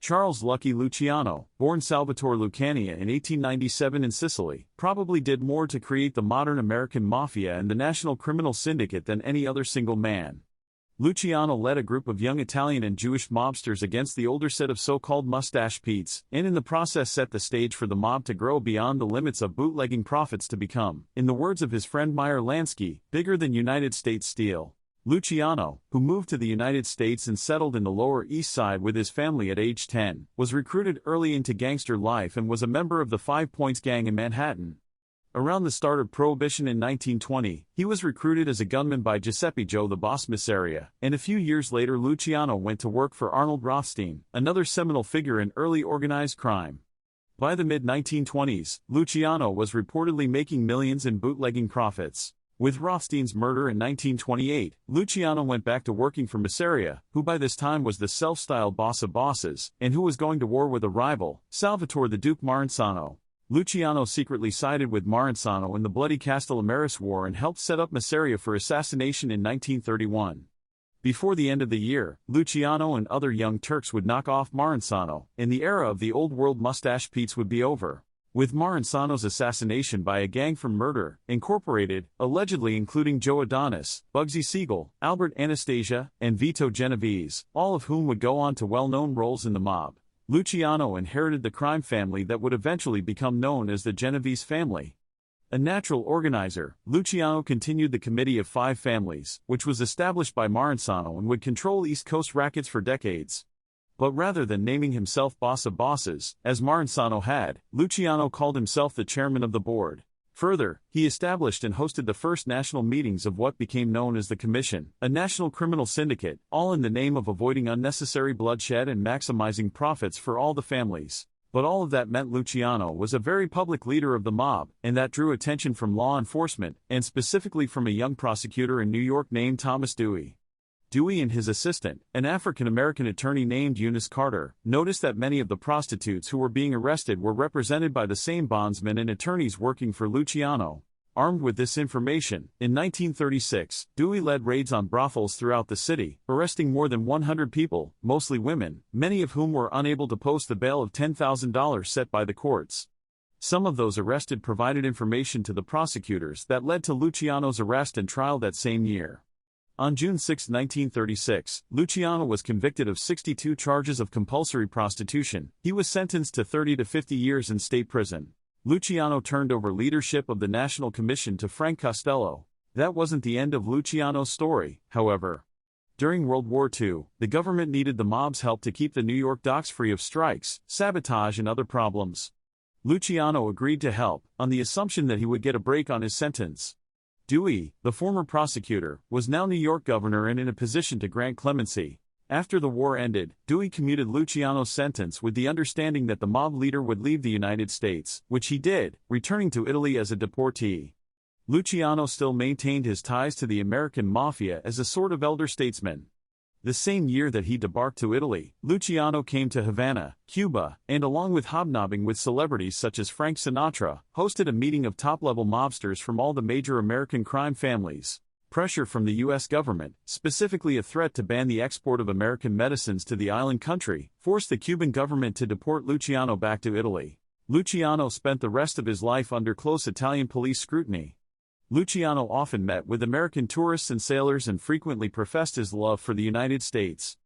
Charles Lucky Luciano, born Salvatore Lucania in 1897 in Sicily, probably did more to create the modern American mafia and the national criminal syndicate than any other single man. Luciano led a group of young Italian and Jewish mobsters against the older set of so-called mustache Petes, and in the process set the stage for the mob to grow beyond the limits of bootlegging profits to become, in the words of his friend Meyer Lansky, bigger than United States Steel. Luciano, who moved to the United States and settled in the Lower East Side with his family at age 10, was recruited early into gangster life and was a member of the 5 Points Gang in Manhattan. Around the start of Prohibition in 1920, he was recruited as a gunman by Giuseppe Joe the Boss Miseria, and a few years later Luciano went to work for Arnold Rothstein, another seminal figure in early organized crime. By the mid-1920s, Luciano was reportedly making millions in bootlegging profits. With Rothstein's murder in 1928, Luciano went back to working for Miseria, who by this time was the self-styled boss of bosses, and who was going to war with a rival, Salvatore the Duke Maranzano. Luciano secretly sided with Maranzano in the bloody Castellammare War and helped set up Miseria for assassination in 1931. Before the end of the year, Luciano and other young Turks would knock off Maranzano, and the era of the old world mustache Petes would be over. With Maranzano's assassination by a gang from Murder, Incorporated, allegedly including Joe Adonis, Bugsy Siegel, Albert Anastasia, and Vito Genovese, all of whom would go on to well-known roles in the mob, Luciano inherited the crime family that would eventually become known as the Genovese family. A natural organizer, Luciano continued the Committee of Five Families, which was established by Maranzano and would control East Coast rackets for decades. But rather than naming himself boss of bosses, as Maranzano had, Luciano called himself the chairman of the board. Further, he established and hosted the first national meetings of what became known as the Commission, a national criminal syndicate, all in the name of avoiding unnecessary bloodshed and maximizing profits for all the families. But all of that meant Luciano was a very public leader of the mob, and that drew attention from law enforcement, and specifically from a young prosecutor in New York named Thomas Dewey. Dewey and his assistant, an African-American attorney named Eunice Carter, noticed that many of the prostitutes who were being arrested were represented by the same bondsmen and attorneys working for Luciano. Armed with this information, in 1936, Dewey led raids on brothels throughout the city, arresting more than 100 people, mostly women, many of whom were unable to post the bail of $10,000 set by the courts. Some of those arrested provided information to the prosecutors that led to Luciano's arrest and trial that same year. On June 6, 1936, Luciano was convicted of 62 charges of compulsory prostitution. He was sentenced to 30 to 50 years in state prison. Luciano turned over leadership of the National Commission to Frank Costello. That wasn't the end of Luciano's story, however. During World War II, the government needed the mob's help to keep the New York docks free of strikes, sabotage and other problems. Luciano agreed to help, on the assumption that he would get a break on his sentence. Dewey, the former prosecutor, was now New York governor and in a position to grant clemency. After the war ended, Dewey commuted Luciano's sentence with the understanding that the mob leader would leave the United States, which he did, returning to Italy as a deportee. Luciano still maintained his ties to the American mafia as a sort of elder statesman. The same year that he debarked to Italy, Luciano came to Havana, Cuba, and along with hobnobbing with celebrities such as Frank Sinatra, hosted a meeting of top-level mobsters from all the major American crime families. Pressure from the U.S. government, specifically a threat to ban the export of American medicines to the island country, forced the Cuban government to deport Luciano back to Italy. Luciano spent the rest of his life under close Italian police scrutiny. Luciano often met with American tourists and sailors and frequently professed his love for the United States.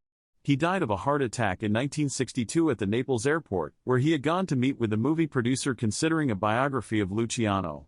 He died of a heart attack in 1962 at the Naples airport, where he had gone to meet with a movie producer considering a biography of Luciano.